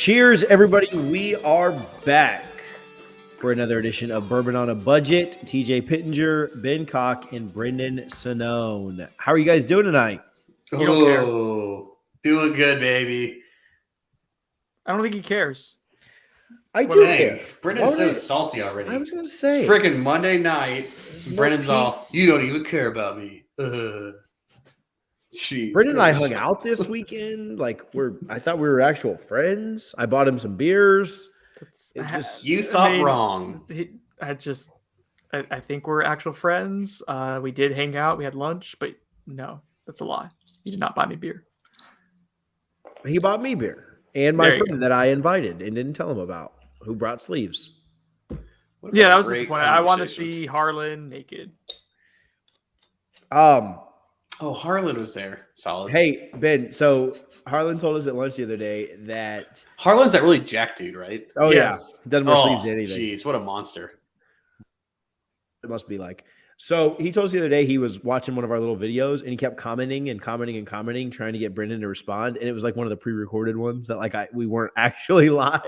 Cheers, everybody. We are back for another edition of Bourbon on a Budget. TJ Pittenger, Ben Cock, and Brendan Sonone. How are you guys doing tonight? You don't care. Doing good, baby. I don't think he cares. I do care. Brendan's so salty already. I was going to say. It's freaking Monday night. Brendan's all, you don't even care about me. Jeez, Brendan and I hung out this weekend. I thought we were actual friends. I bought him some beers. You thought wrong. I think we're actual friends. We did hang out. We had lunch, but no, that's a lie. He did not buy me beer. He bought me beer and my friend that I invited and didn't tell him about, who brought sleeves. Yeah, that was disappointing. I want to see Harlan naked. Oh, Harlan was there. Solid. Hey, Ben, so Harlan told us at lunch the other day that... Harlan's that really jack dude, right? Oh, yes. Yeah. Doesn't wear sleeves to anything. Jeez, what a monster. It must be like... So he told us the other day he was watching one of our little videos, and he kept commenting, trying to get Brendan to respond, and it was like one of the pre-recorded ones that we weren't actually live.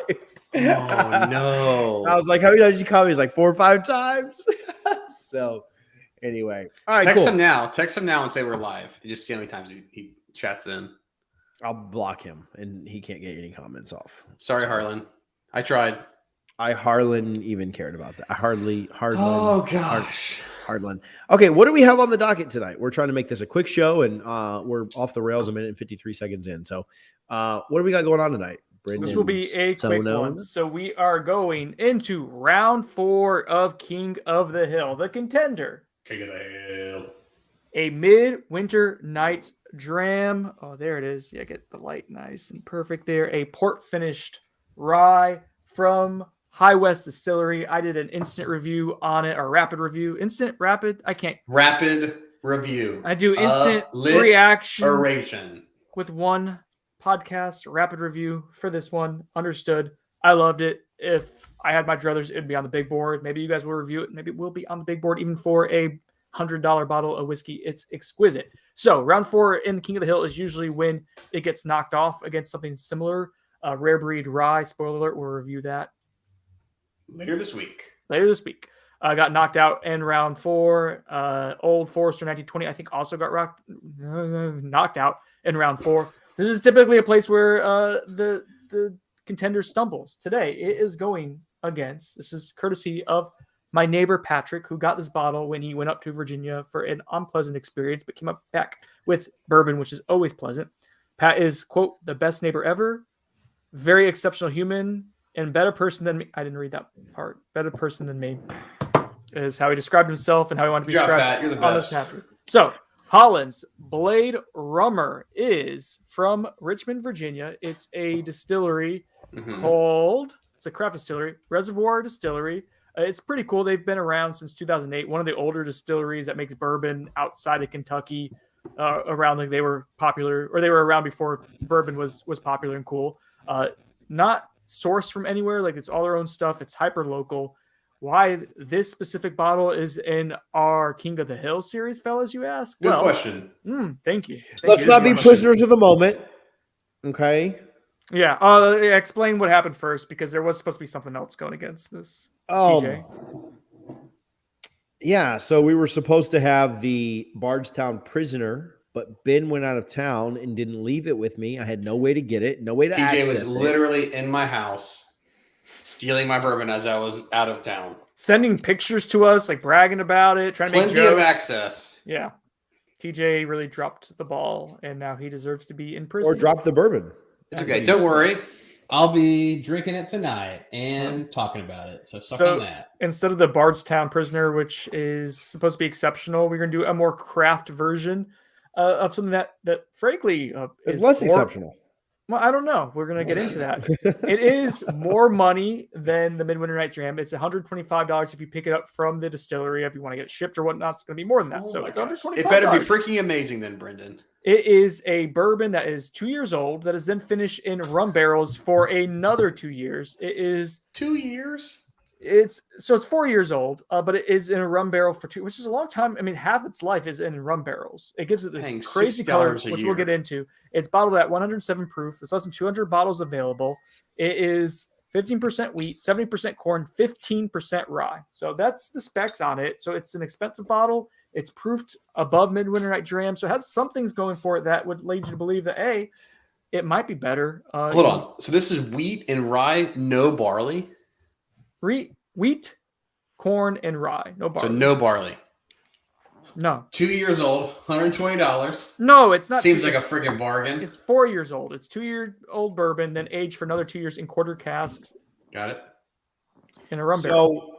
Oh, no. I was like, how many times did you comment? He's like 4 or 5 times. So... Anyway, all right. Text him now. Text him now and say we're live. And just see how many times he chats in. I'll block him, and he can't get any comments off. Sorry, Harlan. I tried. I hardly even cared about that. Hardly. Oh gosh. Hardland. Okay, what do we have on the docket tonight? We're trying to make this a quick show, and we're off the rails a minute and 53 seconds in. So, what do we got going on tonight? Brendan, this will be a quick one. So we are going into round 4 of King of the Hill, the contender. King of the Hill. A Midwinter Night's Dram. Oh, there it is. Yeah, get the light nice and perfect there. A port-finished rye from High West Distillery. I did an instant review on it, or rapid review. Instant, rapid? I can't. Rapid review. I do instant reactions with one podcast, rapid review for this one. Understood. I loved it. If I had my druthers, it'd be on the big board. Maybe you guys will review it. Maybe it will be on the big board, even for a $100 bottle of whiskey. It's exquisite. So round 4 in the King of the Hill is usually when it gets knocked off against something similar. Rare breed rye. Spoiler alert. We'll review that later this week. Got knocked out in round 4. Old Forester 1920, I think, also got knocked out in round 4. This is typically a place where the contender stumbles. Today it is going against, this is courtesy of my neighbor Patrick, who got this bottle when he went up to Virginia for an unpleasant experience, but came up back with bourbon, which is always pleasant. Pat is, quote, the best neighbor ever, very exceptional human, and better person than me. I didn't read that part. Better person than me is how he described himself and how he wanted to be described. Pat, you're the best. So Holland's Blade Rummer is from Richmond, Virginia. It's a distillery called, it's a craft distillery, Reservoir Distillery. It's pretty cool. They've been around since 2008. One of the older distilleries that makes bourbon outside of Kentucky. They were popular, or they were around before bourbon was popular and cool. Not sourced from anywhere. It's all their own stuff. It's hyper local. Why this specific bottle is in our King of the Hill series, fellas, you ask? Good question. Thank you. Let's not be prisoners of the moment. Okay. Yeah. Explain what happened first, because there was supposed to be something else going against this. TJ. Yeah. So we were supposed to have the Bardstown Prisoner, but Ben went out of town and didn't leave it with me. I had no way to get it, no way to access it. TJ was literally in my house, stealing my bourbon as I was out of town. Sending pictures to us, bragging about it, trying to make jokes. Plenty of access. Yeah. TJ really dropped the ball, and now he deserves to be in prison. Or dropped the bourbon. It's okay. Don't worry. I'll be drinking it tonight and talking about it. So suck on that. Instead of the Bardstown Prisoner, which is supposed to be exceptional, we're going to do a more craft version of something that frankly is less exceptional. Well, I don't know. We're going to get into that. It is more money than the Midwinter Night Dram. It's $125 if you pick it up from the distillery. If you want to get it shipped or whatnot, it's going to be more than that. So it's $125. It better be freaking amazing then, Brendan. It is a bourbon that is 2 years old that is then finished in rum barrels for another 2 years. It is 2 years? It's 4 years old, but it is in a rum barrel for 2, which is a long time. I mean, half its life is in rum barrels. It gives it this crazy color, which we'll get into. It's bottled at 107 proof. There's less than 200 bottles available. It is 15% wheat, 70% corn, 15% rye. So that's the specs on it. So it's an expensive bottle. It's proofed above Midwinter Night Dram. So it has some things going for it that would lead you to believe that, A, it might be better. Hold on. So this is wheat and rye, no barley? Wheat, corn, and rye. No barley. So no barley. No. 2 years old, $120. No, it's not. Seems like a freaking bargain. It's 4 years old. It's 2-year-old bourbon, then aged for another 2 years in quarter casks Got it. in a rum barrel.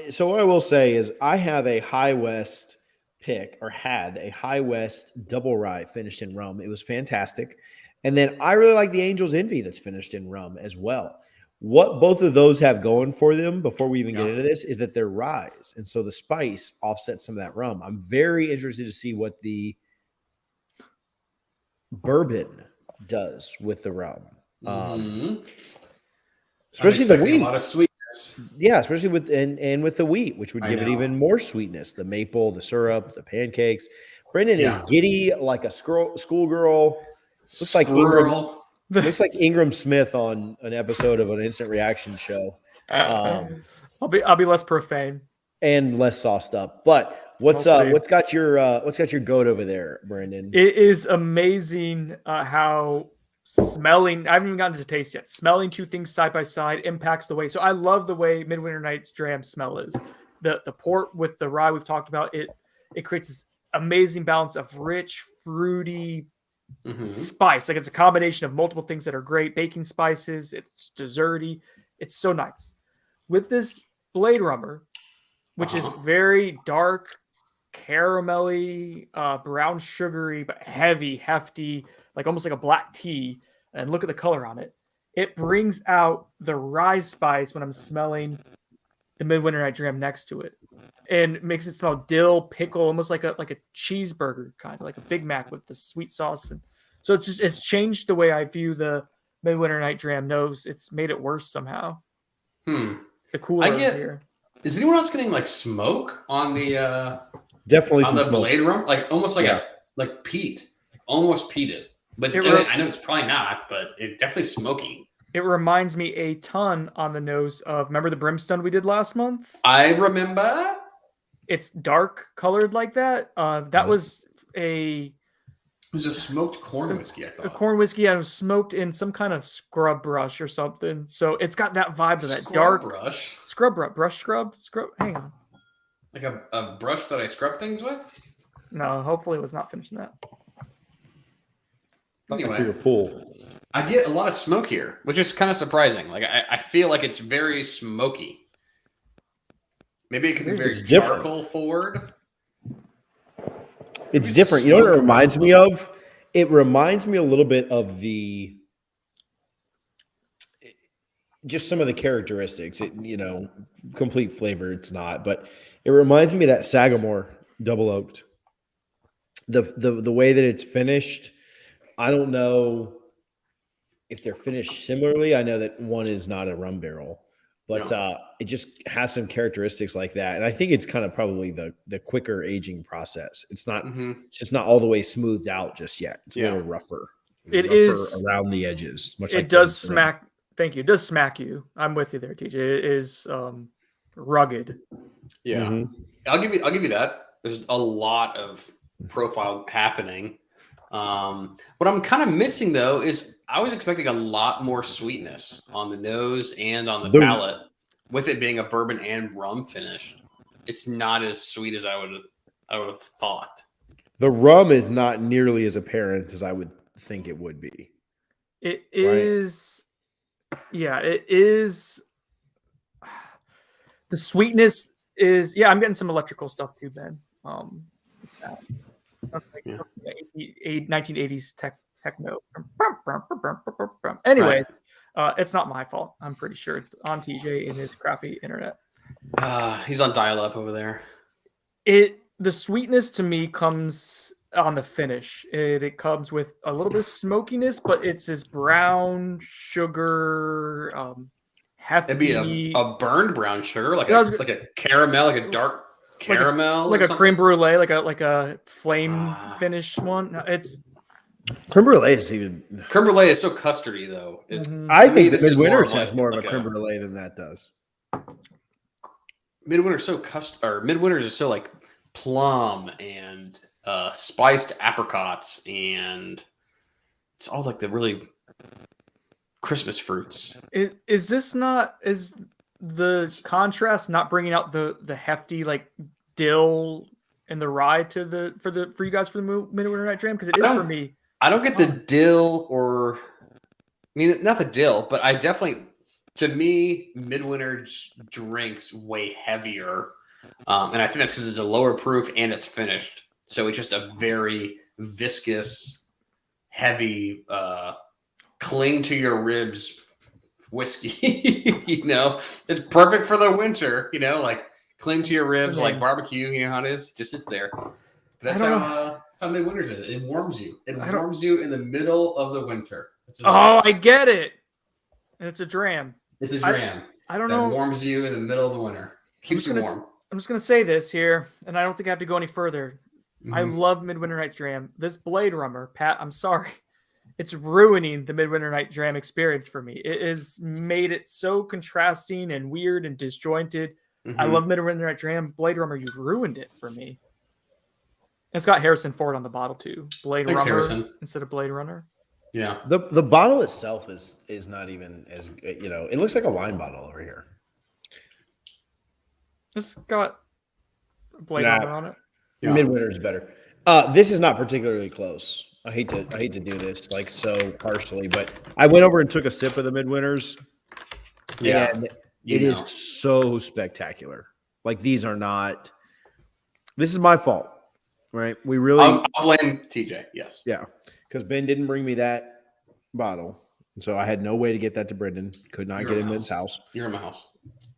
So what I will say is I have a High West pick, or had a High West double rye finished in rum. It was fantastic. And then I really like the Angel's Envy that's finished in rum as well. What both of those have going for them before we even get into this is that they're ryes. And so the spice offsets some of that rum. I'm very interested to see what the bourbon does with the rum. Especially the wheat. A lot of sweetness. Yeah, especially with and with the wheat, which would give it even more sweetness. The maple, the syrup, the pancakes. Brendan is giddy like a schoolgirl. Looks like Ingram Smith on an episode of an instant reaction show. I'll be less profane and less sauced up. But what's got your goat over there, Brandon? It is amazing how smelling. I haven't even gotten to taste yet. Smelling two things side by side impacts the way. So I love the way Midwinter Night's Dram smell is. The port with the rye we've talked about. It creates this amazing balance of rich, fruity. Spice, like it's a combination of multiple things that are great. Baking spices, it's desserty, it's so nice. With this Blade Rummer, which is very dark, caramelly, brown sugary, but heavy, hefty, like almost like a black tea. And look at the color on it. It brings out the rye spice when I'm smelling the Midwinter Night Dram next to it, and makes it smell dill, pickle, almost like a cheeseburger, kind of like a Big Mac with the sweet sauce. And so it's changed the way I view the Midwinter Night Dram nose. It's made it worse somehow. The cooler here. Is anyone else getting like smoke on the definitely on some the smoke. Blade Rummer? Like almost like like peat, almost peated. But I know it's probably not, but it's definitely smoky. It reminds me a ton on the nose of, remember the Brimstone we did last month? I remember. It's dark colored like that. That was It was a smoked corn whiskey, I thought. a corn whiskey. I was smoked in some kind of scrub brush or something. So it's got that vibe to that dark brush. Scrub. Hang on. Like a brush that I scrub things with? No, hopefully it's not finishing that. Anyway, your pool. I get a lot of smoke here, which is kind of surprising. Like I feel like it's very smoky. Maybe it could be very charcoal forward. It's different. You know what it reminds me of? It reminds me a little bit of just some of the characteristics. Complete flavor it's not, but it reminds me of that Sagamore double oaked. The way that it's finished, I don't know if they're finished similarly. I know that one is not a rum barrel, but it just has some characteristics like that. And I think it's kind of probably the quicker aging process. It's not, it's just not all the way smoothed out just yet. It's a little rougher. It is around the edges. Much it like does smack. Thank you. It does smack you. I'm with you there, TJ. It is rugged. Yeah. I'll give you that. There's a lot of profile happening. What I'm kind of missing though is I was expecting a lot more sweetness on the nose and on the palate, with it being a bourbon and rum finish. It's not as sweet as I would have thought. The rum is not nearly as apparent as I would think it would be. It is, yeah, it is. The sweetness is, I'm getting some electrical stuff too, Ben. 1980s techno. Anyway, it's not my fault. I'm pretty sure it's on TJ and his crappy internet. He's on dial-up over there. The sweetness to me comes on the finish. It comes with a little bit of smokiness, but it's this brown sugar, hefty. It'd be a burned brown sugar, like a caramel, like a dark caramel, like a creme brulee, like a flame finished one. Creme brulee is even. Creme brulee is so custardy, though. Mhm. I to me, think this is more Midwinter's of has like- more of like a creme brulee than that does. Midwinter's so Midwinter's is so like plum and spiced apricots, and it's all like the really Christmas fruits. Is the contrast not bringing out the hefty like dill and the rye for you guys for the Midwinter Night Dram? Because it is for me. I don't get the dill I mean, not the dill, but I definitely, to me, Midwinter drinks way heavier. And I think that's because it's a lower proof and it's finished. So it's just a very viscous, heavy, cling to your ribs whiskey. It's perfect for the winter, like cling to your ribs like barbecue. You know how it is? Just sits there. That's how Midwinter's is. It warms you. It warms you in the middle of the winter. I get it. And it's a dram. It's a dram. I don't that know. warms you in the middle of the winter. Keeps you warm. I'm just gonna say this here, and I don't think I have to go any further. Mhm. I love Midwinter Night Dram. This Blade Rummer, Pat, I'm sorry. It's ruining the Midwinter Night Dram experience for me. It has made it so contrasting and weird and disjointed. I love Midwinter Night Dram. Blade Rummer, you've ruined it for me. It's got Harrison Ford on the bottle too. Blade Runner Harrison. instead of Blade Runner. Yeah. The bottle itself is not even as it looks like a wine bottle over here. It's got Blade Runner on it. Yeah. Midwinter's better. This is not particularly close. I hate to do this like so partially, but I went over and took a sip of the Midwinters. Yeah. And it is so spectacular. Like these are not. This is my fault, right? We really. I'll blame TJ. Yes. Yeah, because Ben didn't bring me that bottle, and so I had no way to get that to Brendan. Could not get him in his house. You're in my house.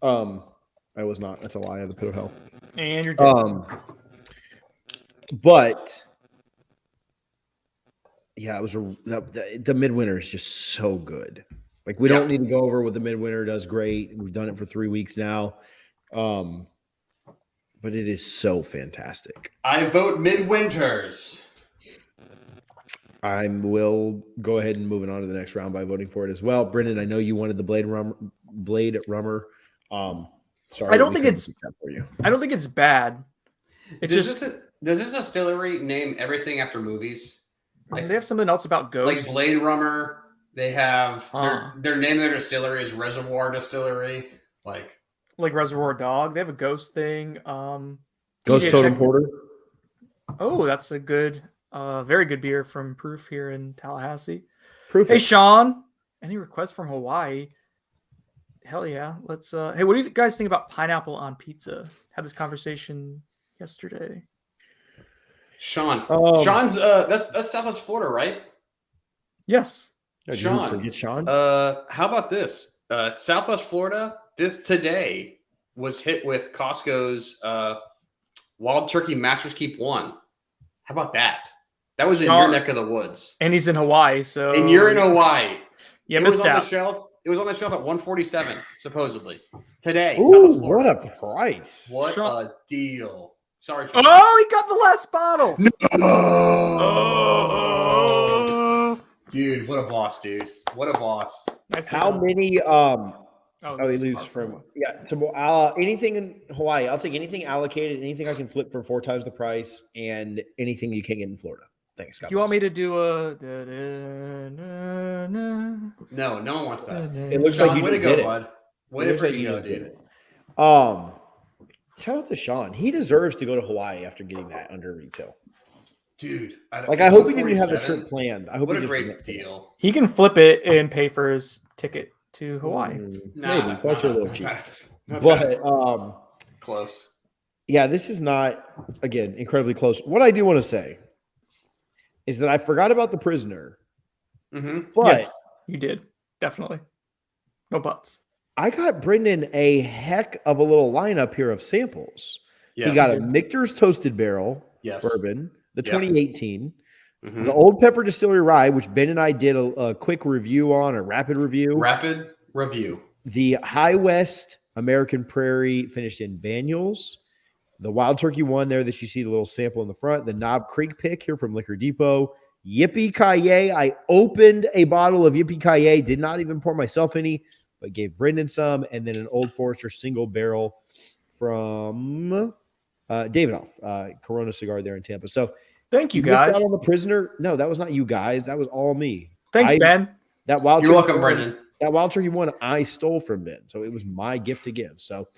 I was not. That's a lie. I have the pit of hell. And you're dead. But yeah, it was the Midwinter is just so good. Like we don't need to go over what the Midwinter does great. We've done it for 3 weeks now. But it is so fantastic. I vote Midwinters. I will go ahead and move it on to the next round by voting for it as well. Brendan, I know you wanted the Blade Rummer. Sorry, I don't think it's for you. I don't think it's bad. It's Does this distillery name everything after movies? they have something else about ghosts. Like Blade Runner, they have their name of their distillery is Reservoir Distillery. Like Reservoir Dog. They have a ghost thing. Ghost TJ, Totem Porter. Oh, that's a good, very good beer from Proof here in Tallahassee. Proof. Hey, Sean, any requests from Hawaii? Hell yeah. Let's, hey, what do you guys think about pineapple on pizza? Had this conversation yesterday. Sean's that's Southwest Florida, right? Yes. Did Sean. you forget Sean? How about this? Southwest Florida today was hit with Costco's Wild Turkey Masters Keep 1. How about that? That was in your neck of the woods. And he's in Hawaii, so. And you're in Hawaii. Yeah, it was missed on out. the shelf. It was on the shelf at 147, supposedly. Today. Ooh, Southwest what Florida. a price. What Sean. a deal. Sorry, Sean. Oh, he got the last bottle. Dude, what a boss, dude. What a boss. Nice How many he this leaves is from anything in Hawaii. I'll take anything allocated, anything I can flip for 4 times the price, and anything you can't get in Florida. Thanks, God. Do you want me to do a? No one wants that. It looks Sean, like you way to just go, did it. bud. Way It to looks like freaking you go, just did dude. it. Shout out to Sean. He deserves to go to Hawaii after getting that under retail. Dude, I hope he didn't have the trip planned. I hope What he a just great went. deal. He can flip it and pay for his ticket to Hawaii. Maybe that's a little cheap. Not But close. yeah, this is not again incredibly close. What I do want to say is that I forgot about the prisoner, Mm-hmm. but Yes, you did definitely. No buts. I got Brendan a heck of a little lineup here of samples. Yes. He got a Michter's Toasted Barrel yes. bourbon, the Yeah. 2018, Mhm. the Old Pepper Distillery Rye, which Ben and I did a quick review on, a rapid review. Rapid review. The High West American Prairie finished in Banyuls. The Wild Turkey one there that you see the little sample in the front. The Knob Creek pick here from Liquor Depot. Yippee-ki-yay. I opened a bottle of Yippee-ki-yay, did not even pour myself any, but gave Brendan some, and then an Old Forester single barrel from Davidoff, Corona cigar there in Tampa. So Thank you, missed guys. out on the prisoner. No, that was not you guys. That was all me. Thanks, Ben. That wild You're turkey welcome, one- Brendan. That wild turkey one I stole from Ben, so it was my gift to give. So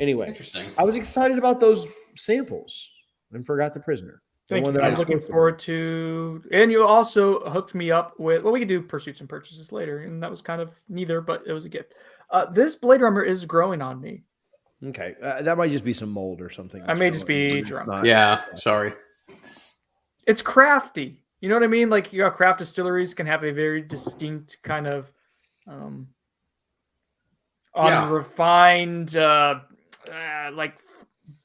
anyway, Interesting. I was excited about those samples and forgot the prisoner. The Thank one you. that I I'm was looking supposed to forward to. And you also hooked me up with. Well, we could do pursuits and purchases later, and that was kind of neither, but it was a gift. This Blade Rummer is growing on me. do. Okay, that might just be some mold or something. I may just be drunk. Not- Yeah, sorry. It's crafty. You know what I mean? Like, you know, craft distilleries can have a very distinct kind of unrefined, like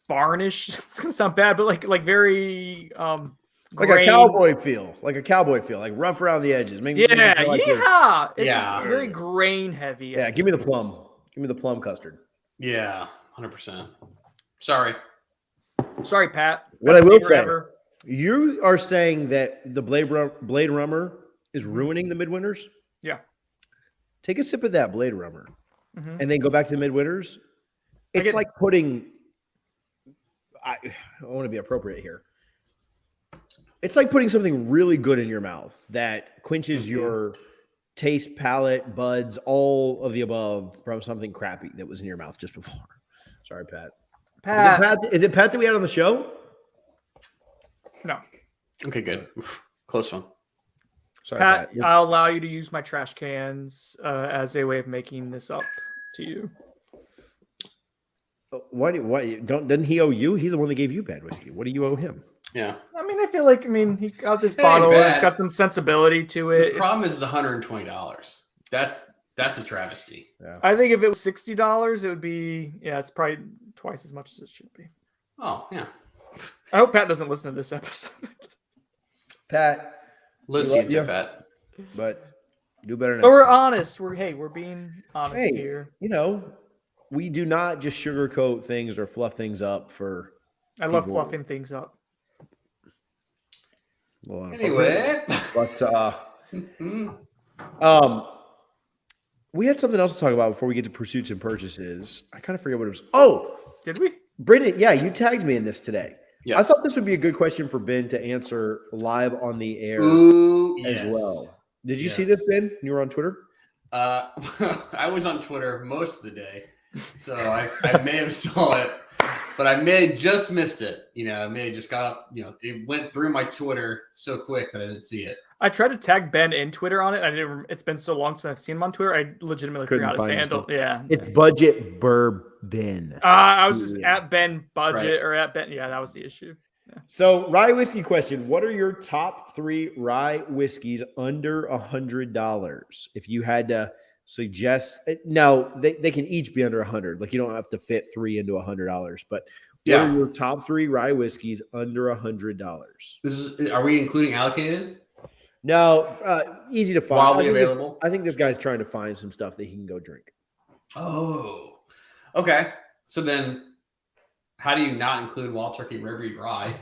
varnish. It's gonna sound bad, but like very like grain. a cowboy feel, like rough around the edges. Make me Yeah, feel like this. yeah. It's Yeah. very grain heavy. Yeah, give me the plum. Give me the plum custard. Yeah, 100%. Sorry. Sorry, Pat. What Best I will neighbor say- ever. You are saying that the Blade Rummer is ruining the Midwinters? Yeah. Take a sip of that Blade Rummer Mhm. and then go back to the Midwinters. It's get- like putting. I want to be appropriate here. It's like putting something really good in your mouth that quenches your taste, palate, buds, all of the above from something crappy that was in your mouth just before. Sorry, Pat. Pat. Is it Pat that we had on the show? No. Okay, good. Close one. Sorry, Pat, Pat. I'll allow you to use my trash cans as a way of making this up to you. Why? Doesn't he owe you? He's the one that gave you bad whiskey. What do you owe him? Yeah. I mean, I feel like, he got this Hey, bottle. Pat. It's got some sensibility to The it. problem is $120. That's the travesty. I think if it was $60, it would be, it's probably twice as much as it should be. Oh, yeah. I hope Pat doesn't listen to this episode. Pat, Let's We see love it, you. Pat. but do better next But we're time. honest. We're being honest Hey. here. You know, we do not just sugarcoat things or fluff things up for. I love people. fluffing things up. Well, Anyway. but Mhm. we had something else to talk about before we get to pursuits and purchases. I kind of forget what it was. Oh, Did we? Brendan, yeah, you tagged me in this today. Yes. I thought this would be a good question for Ben to answer live on the air Ooh, as yes. well. Did you see Yes. this, Ben? You were on Twitter? I was on Twitter most of the day, so I may have saw it, but I may have just missed it. I may have just got up. It went through my Twitter so quick that I didn't see it. I tried to tag Ben in Twitter on it. I didn't. It's been so long since I've seen him on Twitter. I legitimately Couldn't forgot his find his handle. name. Yeah. It's Budget Bourbon. I was just Yeah. at Ben Budget Right. or at Ben. Yeah, that was the issue. So, rye whiskey question. What are your top 3 rye whiskeys under $100? If you had to suggest, now they can each be under 100. Like, you don't have to fit 3 into $100, but what are your top 3 rye whiskeys under $100? Are we including allocated? No, easy to find. Wildly I think available? I think this guy's trying to find some stuff that he can go drink. Oh, okay. So then, how do you not include Wild Turkey Rare Breed Rye?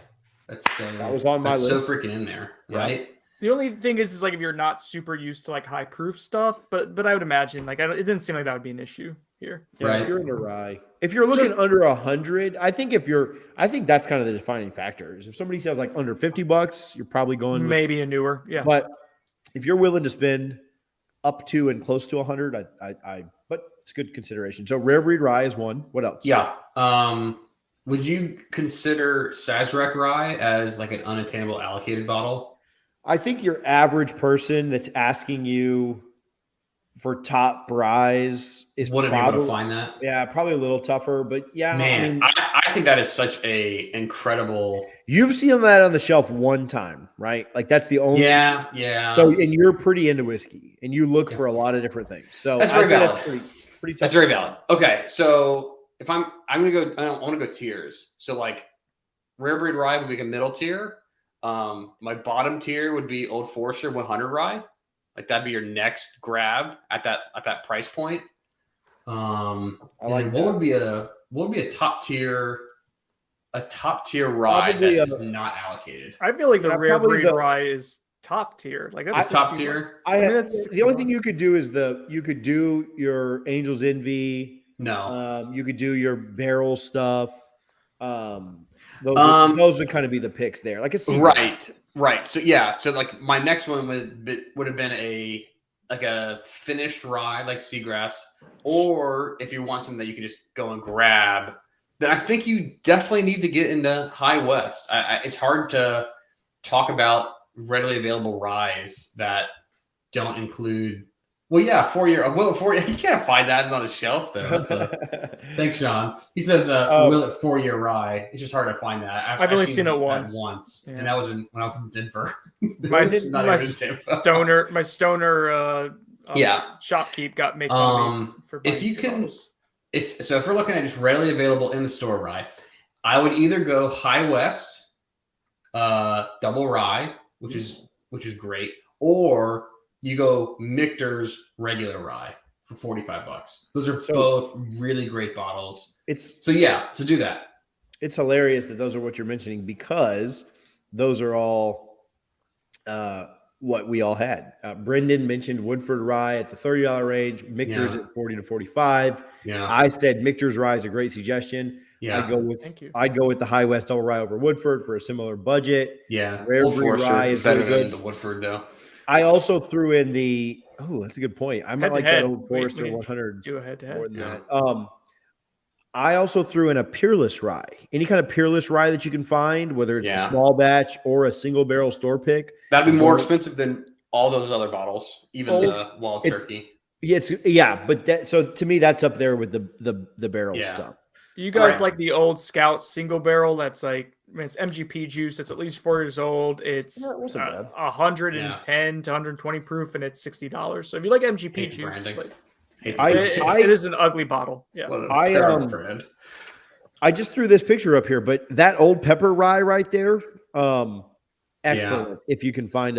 That was on my that's list. so freaking in there, Yeah. right? The only thing is like if you're not super used to like high proof stuff, but I would imagine like it didn't seem like that would be an issue here. Yeah, Right. If you're into rye, if you're looking under 100, I think that's kind of the defining factors. If somebody says like under $50, you're probably going with, Maybe a newer, yeah. but if you're willing to spend up to and close to 100, but it's good consideration. So rare breed rye is one. What else? Yeah. Would you consider Sazerac Rye as like an unattainable allocated bottle? I think your average person that's asking you for top ryes is Wouldn't be able probably to find that. Yeah, probably a little tougher, but yeah, Man, I mean, I think that is such a incredible. you've seen that on the shelf one time, right? Like that's the only. Yeah. So, and you're pretty into whiskey, and you look Yeah. for a lot of different things. So That's I very think valid. That's pretty tough. That's very valid. Okay, so if I'm gonna go, I want to go tiers. So like, Rare Breed Rye would be a middle tier. My bottom tier would be Old Forester 100 Rye. Like that'd be your next grab at that price point. I like and that. what would be a top tier rye Probably that is not allocated? I feel like the Yeah, rare probably breed the- rye is top tier. Like It's that's top 60 bucks. tier. I mean, that's 60 the only thing bucks. you could do is you could do your Angel's Envy. No. You could do your barrel stuff. Those would kind of be the picks there, like a seagrass. Right. So yeah, so like my next one would have been a finished rye like seagrass, or if you want something that you can just go and grab, then I think you definitely need to get into High West. It's hard to talk about readily available ryes that don't include. Well, yeah, 4-year. Will it 4-year? You can't find that on a shelf though. So. Thanks, Sean. He says, "Will it 4-year rye?" It's just hard to find that. I've only seen it that once. and that was when I was in Denver. My Not even in Tampa. stoner shopkeep got made fun of me for buying if you can, bottles. if we're looking at just readily available in the store rye, I would either go High West, double rye, which is great, or you go Michter's regular rye for $45. Those are both really great bottles. So do that. It's hilarious that those are what you're mentioning because those are all what we all had. Brendan mentioned Woodford Rye at the $30 range, Michter's at $40 to $45. Yeah, I said Michter's Rye is a great suggestion. Yeah, I'd go with the High West Double Rye over Woodford for a similar budget. Yeah, Rare Breed Rye is better really than the Woodford though. I also threw in the that's a good point. I might like that old Forester 100 do a head-to-head. more than that. I also threw in a Peerless Rye. Any kind of Peerless Rye that you can find, whether it's a small batch or a single barrel store pick. That'd be more expensive than all those other bottles, even the Wild Turkey. But so to me, that's up there with the barrel stuff. You guys like the old Scout single barrel? That's like it's MGP juice. It's at least 4 years old. It's 110 to 120 proof, and it's $60. So if you like MGP juice, it is an ugly bottle. Yeah, I just threw this picture up here, but that Old Pepper Rye right there, excellent. If you can find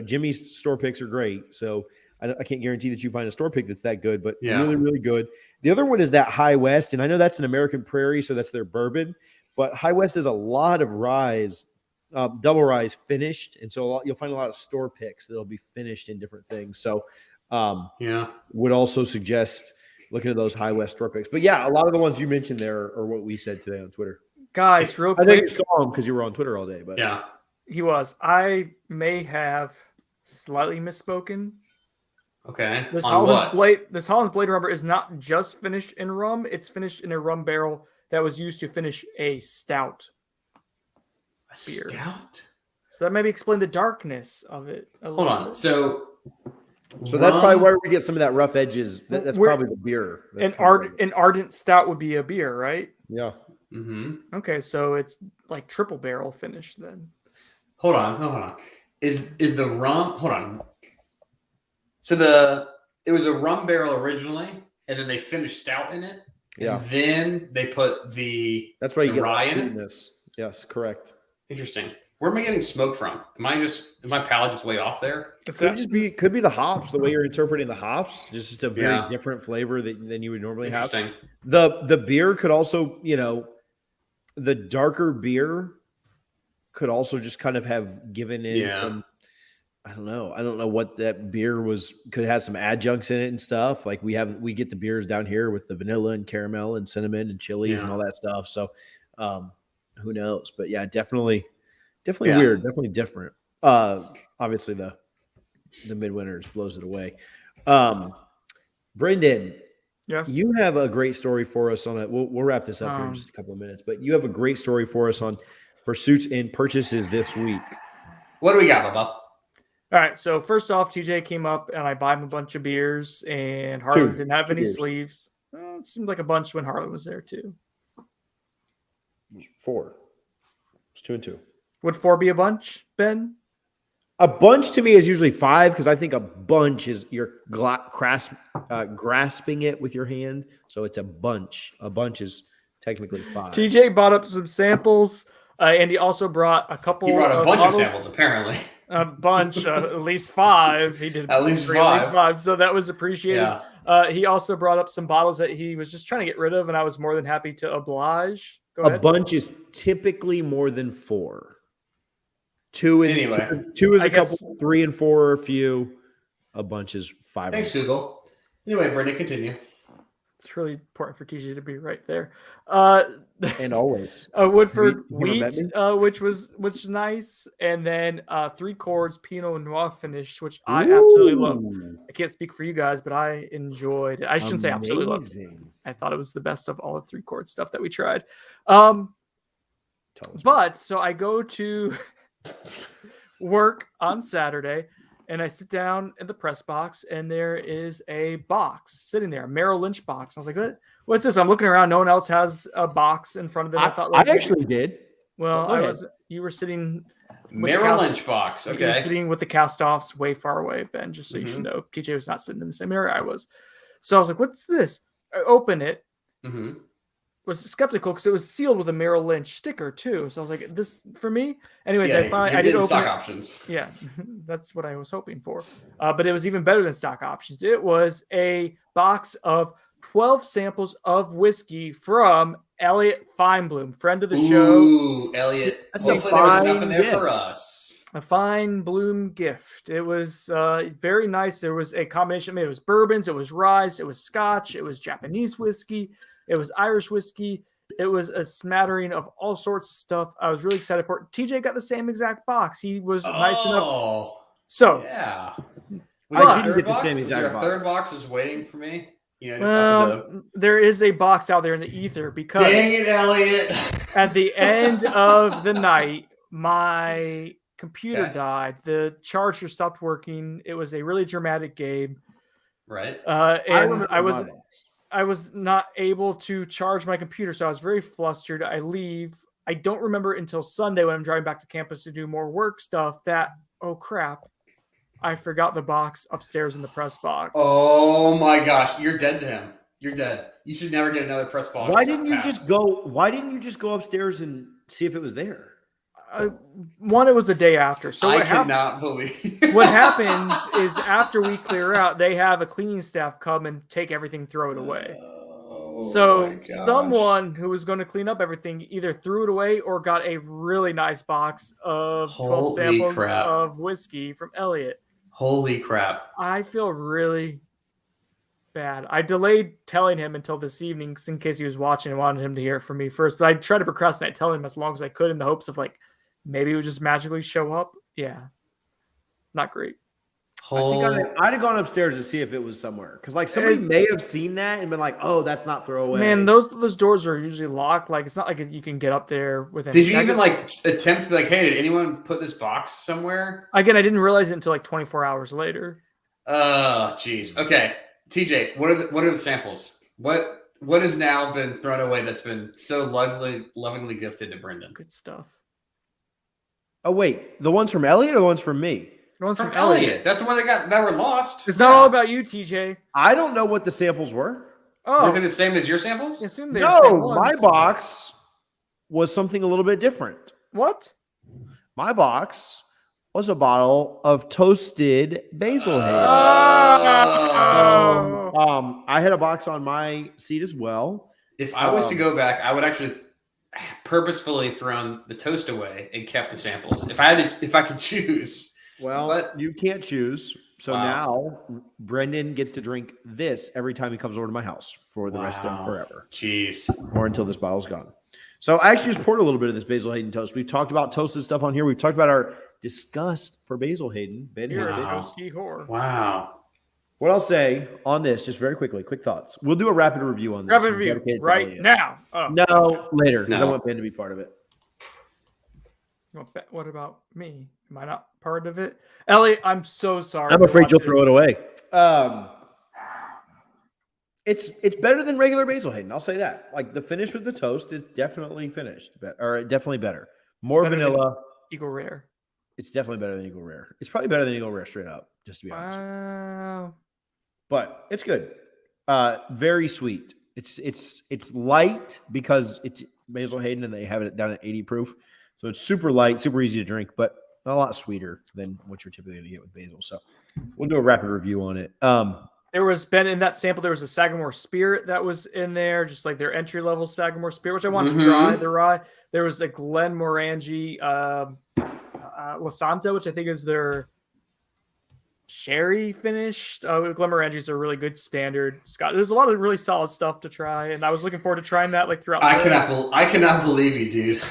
Jimmy's store picks are great. So I can't guarantee that you find a store pick that's that good, but really, really good. The other one is that High West, and I know that's an American Prairie, so that's their bourbon. But High West has a lot of ryes, double ryes finished, and so you'll find a lot of store picks that'll be finished in different things. So, would also suggest looking at those High West store picks. But a lot of the ones you mentioned there are what we said today on Twitter. Guys, real quick, I think you saw him because you were on Twitter all day. But he was. I may have slightly misspoken. Okay. This Holland's Blade Rummer is not just finished in rum. It's finished in a rum barrel that was used to finish a stout. Beer. Stout? So that maybe explain the darkness of it. Hold on. So that's probably where we get some of that rough edges. That's probably the beer. An ardent stout would be a beer, right? Yeah. Mm-hmm. Okay, so it's like triple barrel finish then. Hold on. Is the rum? Hold on. So it was a rum barrel originally, and then they finished stout in it. Yeah. And then they put that's why you get rye in it. Yes, correct. Interesting. Where am I getting smoke from? Is my palate just way off there? Could be the hops, the way you're interpreting the hops, just a very different flavor than you would normally have. The beer could also, the darker beer could also just kind of have given in some. I don't know what that beer could have some adjuncts in it and stuff. Like we get the beers down here with the vanilla and caramel and cinnamon and chilies and all that stuff. So who knows? But definitely weird, definitely different. Obviously the Midwinter blows it away. Brendan, yes, you have a great story for us on it. We'll wrap this up here in just a couple of minutes, but you have a great story for us on pursuits and purchases this week. What do we got, Bubba? All right, so first off, TJ came up and I bought him a bunch of beers, and Harlan didn't have any sleeves. Well, it seemed like a bunch when Harlan was there too. 4. It's 2 and 2. Would 4 be a bunch, Ben? A bunch to me is usually 5 because I think a bunch is you're grasping it with your hand, so it's a bunch. A bunch is technically 5. TJ bought up some samples, and he also brought a couple. He brought a bunch bottles. Of samples, apparently. A bunch, at least 5. He did at least 5. So that was appreciated. Yeah. He also brought up some bottles that he was just trying to get rid of, and I was more than happy to oblige. Go a ahead. Bunch is typically more than 4. Anyway. two is I a couple, guess- 3 and 4 are a few, a bunch is 5. Thanks, Google. Anyway, Brendan, continue. It's really important for TJ to be right there. And always. Woodford Have you ever met wheat, me? which was nice, and then 3 chords Pinot Noir finish, which I absolutely love. Ooh, I can't speak for you guys, but I enjoyed it. I shouldn't say absolutely loved. amazing. I thought it was the best of all the 3 chord stuff that we tried. Tell us more. But so I go to work on Saturday and I sit down in the press box and there is a box sitting there, a Merrill Lynch box. I was like, what's this? I'm looking around. No one else has a box in front of them. I thought, I actually did. well, go ahead. you were sitting Merrill Lynch box. You were Okay. sitting with the cast-offs way far away, Ben, just so you should know. TJ was not sitting in the same area I was. So I was like, what's this? I open it. Mm-hmm. Was skeptical because it was sealed with a Merrill Lynch sticker too. So I was like, "This for me." Anyways, Yeah, I did open stock it. options. Yeah, that's what I was hoping for. But it was even better than stock options. It was a box of 12 samples of whiskey from Elliot Feinblum, friend of the show. Ooh, Elliot. That's a Hopefully there was enough in fine there gift. for us. A fine bloom gift. It was very nice. There was a combination. It was bourbons, it was rye, it was scotch, it was Japanese whiskey, it was Irish whiskey. It was a smattering of all sorts of stuff. I was really excited for it. TJ got the same exact box. He was nice enough. Oh, So, yeah. I there a didn't get the box? same Was exact there a box. third box is waiting for me? You know, just up in well, there is a box out there in the ether because Dang it, Elliot. at the end of the night, my computer Okay. died. The charger stopped working. It was a really dramatic game. Right. And I was not able to charge my computer, so I was very flustered. I leave. I don't remember until Sunday when I'm driving back to campus to do more work stuff that, oh crap, I forgot the box upstairs in the press box. Oh my gosh, you're dead to him. You're dead. You should never get another press box. Why didn't you pass. just go upstairs and see if it was there? One, it was the day after. So I what happened? cannot believe. What happens is after we clear out, they have a cleaning staff come and take everything, throw it away. Oh So my gosh. someone who was going to clean up everything either threw it away or got a really nice box of 12 Holy samples crap. of whiskey from Elliot. Holy crap. I feel really bad. I delayed telling him until this evening in case he was watching and wanted him to hear it from me first. But I tried to procrastinate telling him as long as I could in the hopes of like maybe it would just magically show up. Yeah. Not great. I think I'd have gone upstairs to see if it was somewhere. Because like somebody may have seen that and been like, oh, that's not throwaway. Man, those doors are usually locked. Like it's not like you can get up there with Did you even like attempt to be like, hey, did anyone put this box somewhere? Again, I didn't realize it until like 24 hours later. Oh, jeez. Okay. TJ, what are the samples? What has now been thrown away that's been so lovingly gifted to Brendan? Good stuff. Oh wait, the ones from Elliot or the ones from me? The ones From Elliot. That's the one that were lost. It's not all about you, TJ. I don't know what the samples were. Oh, Were they the same as your samples? I assume they're the same No, my ones. box was something a little bit different. What? My box was a bottle of toasted basil hay. Oh. I had a box on my seat as well. If I was to go back, I would actually purposefully thrown the toast away and kept the samples. If I could choose. Well, But- you can't choose. So Wow. now Brendan gets to drink this every time he comes over to my house for the rest of Wow. forever, Jeez. or until this bottle's gone. So I actually just poured a little bit of this Basil Hayden toast. We've talked about toasted stuff on here. We've talked about our disgust for Basil Hayden. Ben You're a hates it. Wow. toasty whore. Wow. What I'll say on this, just very quickly, quick thoughts. We'll do a rapid review on this. Rapid and review dedicate it to right Elliot. now. Oh. No, later, because I No. want Ben to be part of it. What about me? Am I not part of it? Elliot, I'm so sorry. I'm for afraid you'll watching throw it away. It's better than regular Basil Hayden. I'll say that. Like the finish with the toast is definitely definitely better. More better than- vanilla. Eagle Rare. It's definitely better than Eagle Rare. It's probably better than Eagle Rare straight up, just to be honest. Wow. But it's good. Very sweet. It's light because it's Basil Hayden and they have it down at 80 proof. So it's super light, super easy to drink, but not a lot sweeter than what you're typically going to get with basil. So we'll do a rapid review on it. There was Ben in that sample. There was a Sagamore Spirit that was in there, just like their entry level Sagamore Spirit, which I wanted to try. The rye. There was a Glenmorangie. La Santa, which I think is their sherry finished. Glenmorangie is a really good standard. Scott, there's a lot of really solid stuff to try, and I was looking forward to trying that like throughout. I cannot believe you, dude.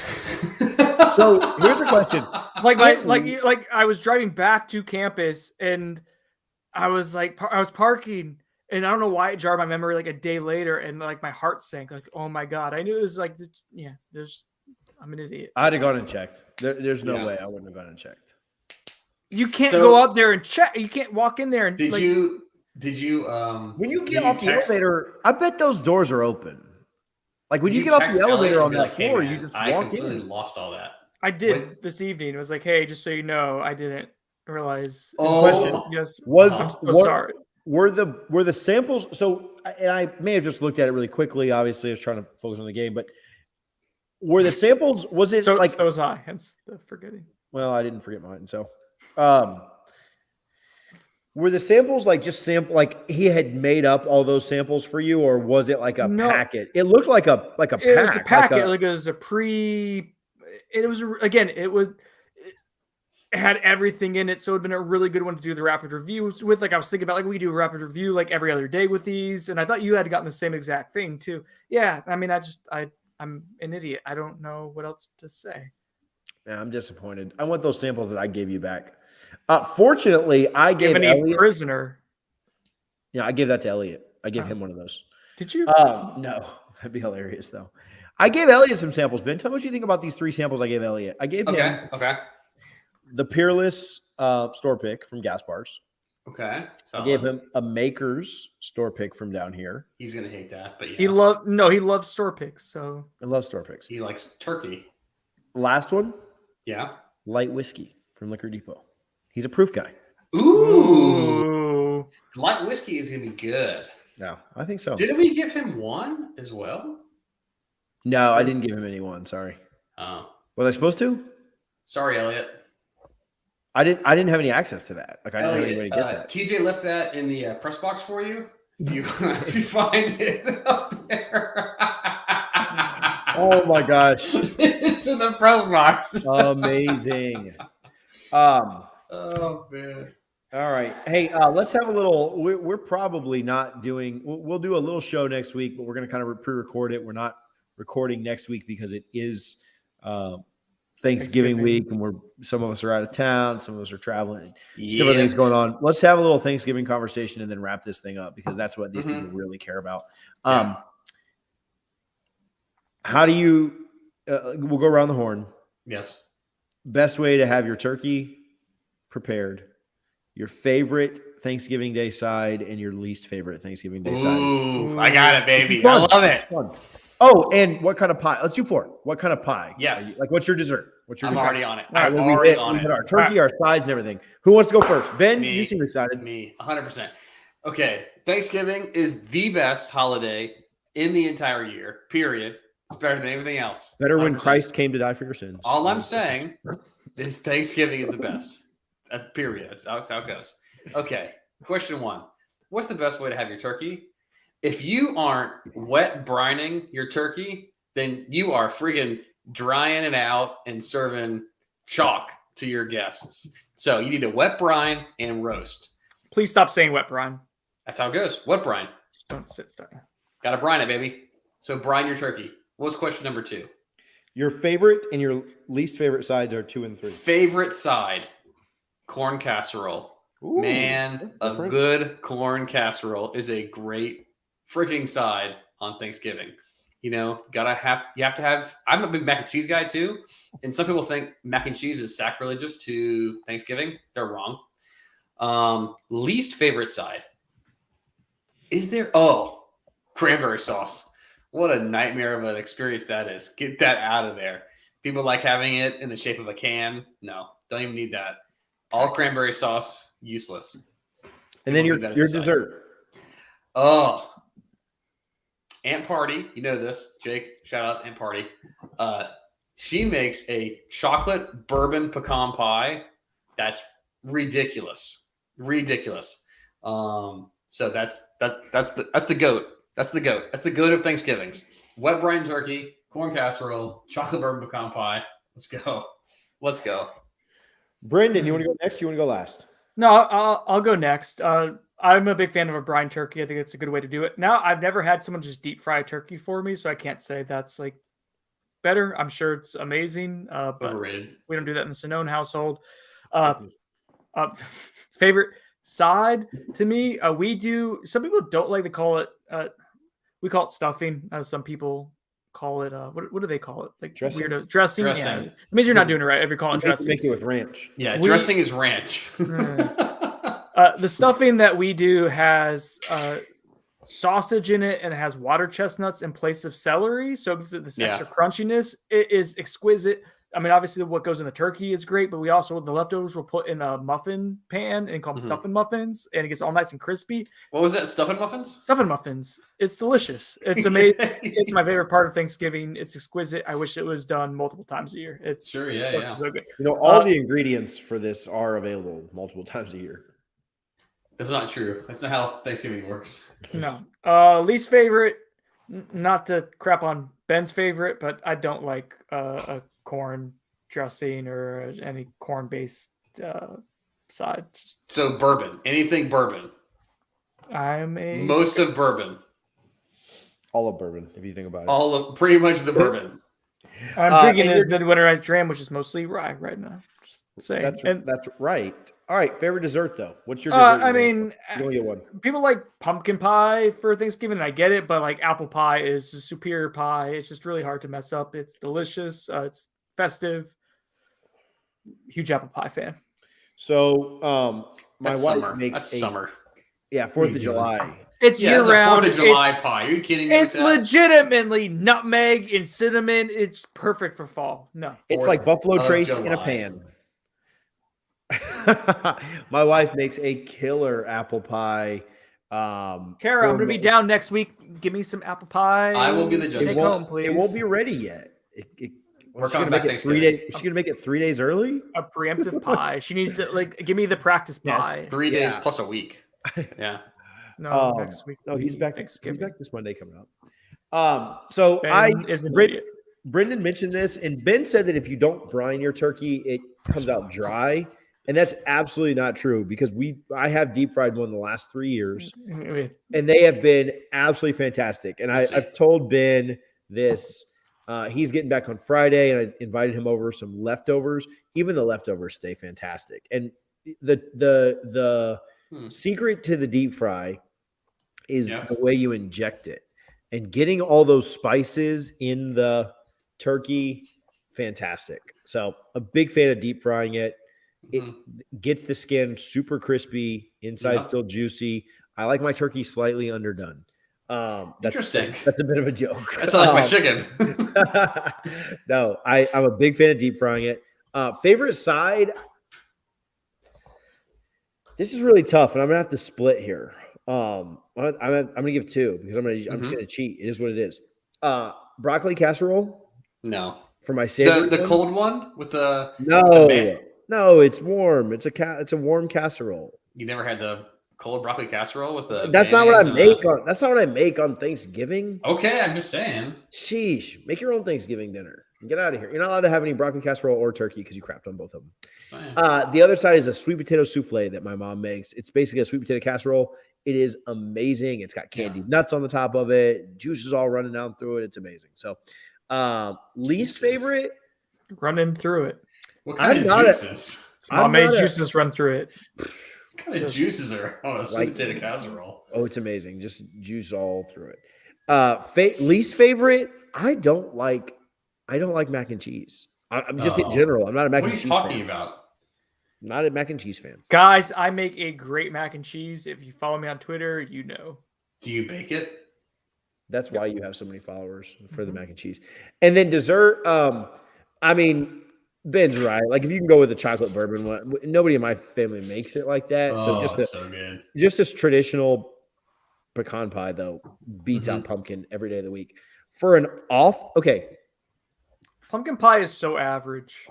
So here's a question. Like I was driving back to campus, and I was parking, and I don't know why it jarred my memory like a day later, and like my heart sank. Like, oh my god, I knew it was like, I'm an idiot. I'd have gone and checked. There's no way I wouldn't have gone and checked. You can't go up there and check. You can't walk in there and Did you when you get off the elevator, I bet those doors are open. Like when you get off the elevator on that floor, you just I walk completely in. lost all that. I did this evening. It was like, hey, just so you know, I didn't realize. Oh. Yes, I'm so sorry. Were the samples? So, and I may have just looked at it really quickly. Obviously, I was trying to focus on the game, but were the samples? Was it so was I? Hence the forgetting. Well, I didn't forget mine. So, were the samples like just like he had made up all those samples for you, or was it like a packet? It looked like a pack. It was a packet. Like it was a pre. It was again. It had everything in it, so it'd been a really good one to do the rapid reviews with. Like I was thinking about, like we do a rapid review like every other day with these, and I thought you had gotten the same exact thing too. Yeah, I mean, I'm an idiot. I don't know what else to say. Yeah, I'm disappointed. I want those samples that I gave you back. Fortunately, I gave Elliot prisoner. Yeah, I gave that to Elliot. I gave him one of those. Did you? No, that'd be hilarious though. I gave Elliot some samples. Ben, tell me what you think about these 3 samples I gave Elliot. I gave him the Peerless store pick from Gas Bars. Okay. I gave him a Maker's store pick from down here. He's gonna hate that, but yeah. He loves store picks. So I love store picks. He likes turkey. Last one, light whiskey from Liquor Depot. He's a proof guy. Ooh. Light whiskey is gonna be good. No, I think so. Didn't we give him one as well? No, I didn't give him any one. Sorry. Oh. Was I supposed to? Sorry, Elliot. I didn't have any access to that. Like I didn't have any way to get that. TJ left that in the press box for you. If you find it up there. Oh my gosh. It's in the press box. Amazing. Oh man. All right. Hey, let's have a little. We're probably not doing. We'll do a little show next week, but we're going to kind of pre-record it. We're not recording next week because it is Thanksgiving week, and some of us are out of town, some of us are traveling. Different things going on. Let's have a little Thanksgiving conversation and then wrap this thing up because that's what these people really care about. How do you? We'll go around the horn. Yes. Best way to have your turkey prepared. Your favorite Thanksgiving Day side and your least favorite Thanksgiving Day side. Ooh, I got it, baby. I love it. Oh, and what kind of pie? Let's do 4. What kind of pie? Yes. Like, what's your dessert? I'm already on it. I'm already on it. Our turkey, our sides, and everything. Who wants to go first? Ben, you seem excited. Me, 100%. Okay, Thanksgiving is the best holiday in the entire year, period. It's better than everything else. Better 100%. When Christ came to die for your sins. All I'm saying is Thanksgiving is the best. That's period. That's how it goes. Okay, question 1. What's the best way to have your turkey? If you aren't wet brining your turkey, then you are friggin' drying it out and serving chalk to your guests. So you need to wet brine and roast. Please stop saying wet brine. That's how it goes. Wet brine. Just don't sit there. Gotta brine it, baby. So brine your turkey. What's question number 2? Your favorite and your least favorite sides are 2 and 3. Favorite side, corn casserole. Ooh, man, a good corn casserole is a great freaking side on Thanksgiving. You know, you have to have. I'm a big mac and cheese guy too, and some people think mac and cheese is sacrilegious to Thanksgiving. They're wrong. Least favorite side. Is there? Oh, cranberry sauce. What a nightmare of an experience that is. Get that out of there. People like having it in the shape of a can. No, don't even need that. All cranberry sauce, useless. And then your dessert. Oh, Aunt Party. You know this. Jake, shout out Aunt Party. She makes a chocolate bourbon pecan pie. That's ridiculous. Ridiculous. So that's the goat. That's the goat. That's the goat of Thanksgivings. Wet brine turkey, corn casserole, chocolate bourbon pecan pie. Let's go. Let's go. Brendan, you want to go next? You want to go last? No, I'll go next. I'm a big fan of a brine turkey. I think it's a good way to do it. Now, I've never had someone just deep fry turkey for me, so I can't say that's like better. I'm sure it's amazing, but Overrated. we don't do that in the Sonone household. Favorite side to me, we do. Some people don't like to call it. We call it stuffing, as some people call it. What do they call it? Like Dressing? weirdo dressing. Dressing. Yeah. It means you're not doing it right if you're calling it dressing. Make it with ranch. Yeah, We- dressing is ranch. The stuffing that we do has sausage in it, and it has water chestnuts in place of celery, so it gives it this Yeah. extra crunchiness. It is exquisite. I mean, obviously, what goes in the turkey is great, but we also the leftovers we'll put in a muffin pan and call them Mhm. stuffing muffins, and it gets all nice and crispy. What was that? Stuffing muffins? Stuffing muffins, it's delicious. It's amazing. It's my favorite part of Thanksgiving. It's exquisite. I wish it was done multiple times a year. It's Sure, yeah, so, yeah. so good. You know, all the ingredients for this are available multiple times a year. That's not true. That's not how Thanksgiving works. No. Least favorite, not to crap on Ben's favorite, but I don't like a corn dressing or any corn based side. Just, So bourbon, anything bourbon, I'm a most of bourbon, All of bourbon, if you think about it. all of pretty much the bourbon. I'm drinking and this Midwinter Ice Dram, which is mostly rye right now. Just saying. That's right. All right, favorite dessert though. What's your dessert? I mean, you only get one. people like pumpkin pie for Thanksgiving, and I get it, but like apple pie is a superior pie. It's just really hard to mess up. It's delicious. It's festive. Huge apple pie fan. So, my That's wife summer. makes That's a summer. yeah 4th What are of you doing? July. It's Yeah, year it's a round. 4th of July pie. Are you kidding me? It's with that? legitimately nutmeg and cinnamon. It's perfect for fall. No. It's 4th like Buffalo of Trace in a July. pan. My wife makes a killer apple pie. Kara, I'm for going to be me. down next week. Give me some apple pie. I will be the judge Take of that. home, please. It won't be ready yet. We're she's coming gonna back make it 3 Thanksgiving. days. She's gonna make it 3 days early. A preemptive pie. She needs to like give me the practice Yes. pie. 3 days Yeah. plus a week. Yeah. No, next week. No, he's back. He's Thanksgiving. back this Monday coming up. So Ben is an idiot. Brendan mentioned this, and Ben said that if you don't brine your turkey, it comes out dry, and that's absolutely not true because I have deep fried one the last 3 years, and they have been absolutely fantastic. And I've told Ben this. He's getting back on Friday, and I invited him over some leftovers. Even the leftovers stay fantastic. And the secret to the deep fry is the way you inject it, and getting all those spices in the turkey, fantastic. So a big fan of deep frying it. It gets the skin super crispy, inside still juicy. I like my turkey slightly underdone. Interesting. That's a bit of a joke. That's like my chicken. No, I'm a big fan of deep frying it. Favorite side? This is really tough, and I'm gonna have to split here. I'm gonna give two because I'm just gonna cheat. It is what it is. Broccoli casserole No. for my savory. The one. cold one with the No, it's warm. It's a warm casserole. You never had the cold broccoli casserole with the That's not what I mayonnaise make that's not what I make on Thanksgiving. Okay, I'm just saying. Sheesh. Make your own Thanksgiving dinner. Get out of here. You're not allowed to have any broccoli casserole or turkey because you crapped on both of them. Saying. The other side is a sweet potato souffle that my mom makes. It's basically a sweet potato casserole. It is amazing. It's got candied nuts on the top of it. Juices all running down through it. It's amazing. So, least favorite. Running through it. What kind I'm of not a- juices? Mom made juices run through it. What kind of juices are on a sweet potato casserole? Oh, it's amazing. Just juice all through it. Least favorite. I don't like mac and cheese. I'm just in general. I'm not a mac What and are cheese you talking fan. about? I'm not a mac and cheese fan. Guys, I make a great mac and cheese. If you follow me on Twitter, you know. Do you bake it? That's why you have so many followers for the mac and cheese. And then dessert. I mean, Ben's right. Like if you can go with the chocolate bourbon one, nobody in my family makes it like that. So That's so good. just this traditional pecan pie though beats out pumpkin every day of the week. For an Pumpkin pie is so average.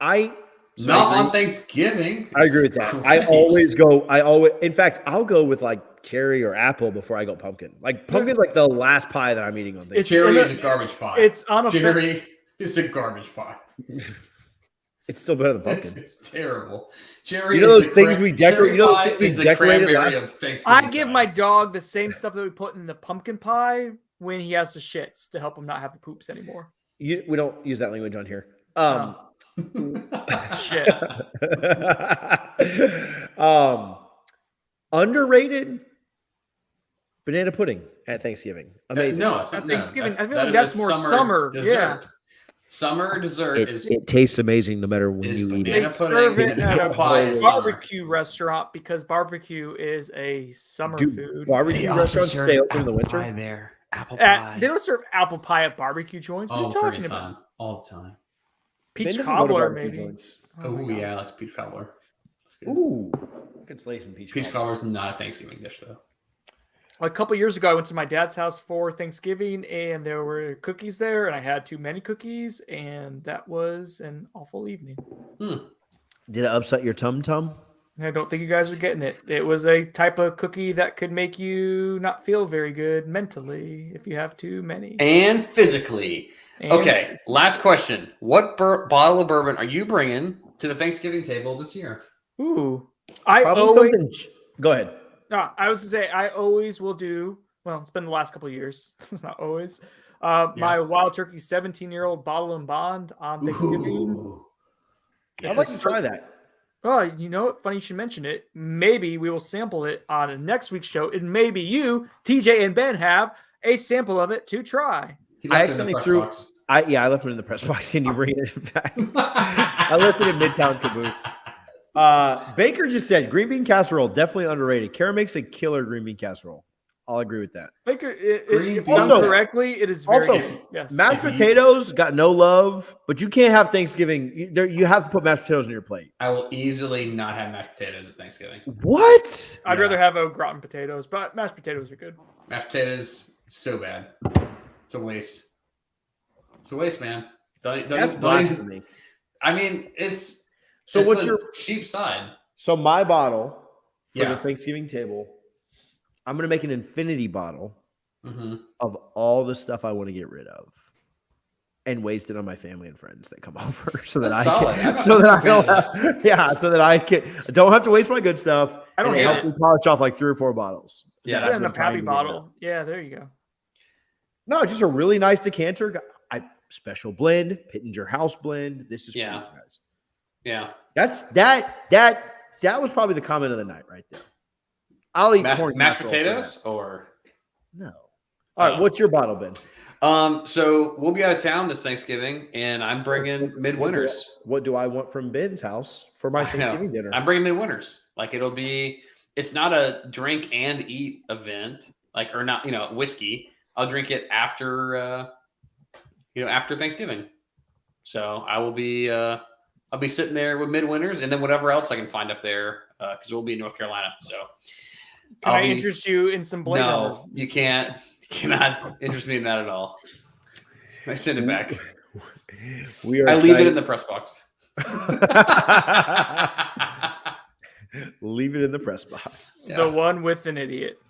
Not on Thanksgiving. I agree with that. In fact, I'll go with like cherry or apple before I go pumpkin. Like pumpkin's like the last pie that I'm eating on Thanksgiving. Cherry is a garbage pie. It's on a Cherry is a garbage pie. It's still better than pumpkin. It's terrible. Cherry You know is those the things we decorate- cherry you know those pie things we is the decorated cranberry last- of Thanksgiving. I give my sides. dog the same stuff that we put in the pumpkin pie when he has the shits to help him not have the poops anymore. We don't use that language on here. Shit. Underrated banana pudding at Thanksgiving. Amazing. No, it's At not, Thanksgiving, I feel that like is that's a more summer. Dessert. Yeah. Summer dessert it, is it tastes amazing no matter when is you eat banana They it. serve pudding it at a pie is summer. barbecue restaurant because barbecue is a summer Dude, food. barbecue restaurants stay open in the winter. Pie there. Apple pie. They don't serve apple pie at barbecue joints. What are all you the talking freaking about? time. All the time. Ben Peach doesn't go to cobbler, barbecue maybe. joints. Oh my Oh, God. yeah, that's peach cobbler. That's good. Ooh, good slay some peach. Peach cobbler. cobbler is not a Thanksgiving dish, though. A couple years ago, I went to my dad's house for Thanksgiving, and there were cookies there, and I had too many cookies, and that was an awful evening. Did it upset your tum tum? I don't think you guys are getting it. It was a type of cookie that could make you not feel very good mentally if you have too many. And physically. And- Okay, last question. What bottle of bourbon are you bringing to the Thanksgiving table this year? Ooh. I Probably always, something. Go ahead. I was to say I always will do. Well, it's been the last couple of years. It's not always. My Wild Turkey 17-year-old bottle and bond on Thanksgiving. Ooh. I'd like to try that. Oh, you know what? Funny you should mention it. Maybe we will sample it on next week's show, and maybe you, TJ, and Ben have a sample of it to try. He I left it in the accidentally press threw. box. I left it in the press box. Can you bring it back? I left it in Midtown Caboose. Baker just said green bean casserole definitely underrated. Kara makes a killer green bean casserole. I'll agree with that. Baker, Green if bean. done Also- correctly, it is very also, good. Yes. Mashed If you- potatoes got no love, but you can't have Thanksgiving. You have to put mashed potatoes on your plate. I will easily not have mashed potatoes at Thanksgiving. What? I'd Yeah. rather have au gratin potatoes, but mashed potatoes are good. Mashed potatoes, so bad. It's a waste. It's a waste, man. That's Don't even- blasphemy. I mean, it's So it's what's a your? cheap side? So my bottle for Yeah. the Thanksgiving table, I'm gonna make an infinity bottle Mm-hmm. of all the stuff I want to get rid of, and waste it on my family and friends that come over, so that That's I solid. can, I'm so a that I fan of don't, yeah, so that I don't have to waste my good stuff. I don't and hate help it. me polish off like 3 or 4 bottles. Yeah. that Put it I've in a been trying pappy to get rid of. bottle. Yeah, there you go. No, just a really nice decanter. Special blend, Pittenger House blend. This is for you Yeah. guys. Yeah. That was probably the comment of the night right there. I'll eat corn Mashed casserole for potatoes or that. No. All right, what's your bottle, Ben? So we'll be out of town this Thanksgiving, and I'm bringing Midwinters. What do I want from Ben's house for my I know. Thanksgiving dinner? I'm bringing Midwinters. Like it's not a drink and eat event, like or not, whiskey. I'll drink it after, after Thanksgiving. So I will be, I'll be sitting there with Midwinters, and then whatever else I can find up there, because we'll be in North Carolina. So Can I interest you in some Blade Runner? No, you can't. You cannot interest me in that at all. I send it back. We are I leave it excited- in the press box. Leave it in the press box. Yeah. The one with an idiot.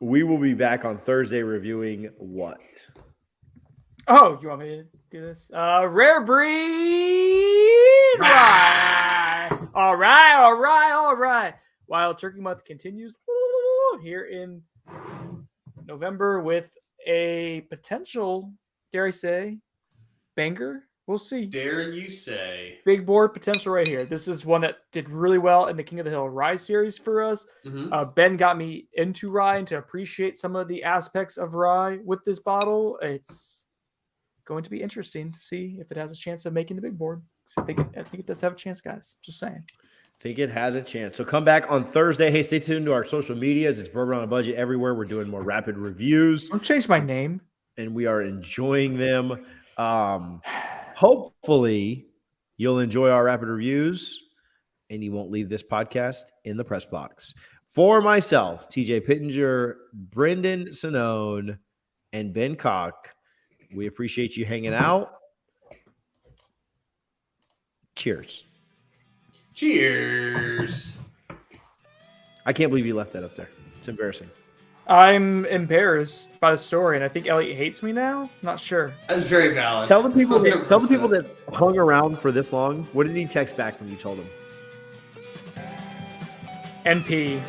We will be back on Thursday reviewing what? Oh, you want me to do this? Rare breed rye. All right. Wild Turkey Month continues here in November with a potential, dare I say, banger. We'll see. Dare you say? Big board potential right here. This is one that did really well in the King of the Hill Rye series for us. Mhm. Ben got me into rye and to appreciate some of the aspects of rye with this bottle. It's going to be interesting to see if it has a chance of making the big board. I think it does have a chance, guys. Just saying. Think it has a chance. So come back on Thursday. Hey, stay tuned to our social medias. It's Bourbon on a Budget everywhere. We're doing more rapid reviews, Don't change my name. and we are enjoying them. Hopefully, you'll enjoy our rapid reviews, and you won't leave this podcast in the press box. For myself, TJ Pittenger, Brendan Sinone, and Ben Cock, we appreciate you hanging out. Cheers. Cheers. I can't believe you left that up there. It's embarrassing. I'm embarrassed by the story, and I think Elliot hates me now. Not sure. That's very valid. Tell the people. Tell the 100%. people that hung around for this long. What did he text back when you told him? NP,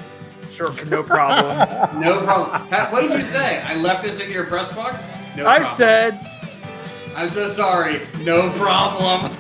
short for no problem. No problem. Pat, what did you say? I left this in your press box? No I problem. said, I'm so sorry. No problem.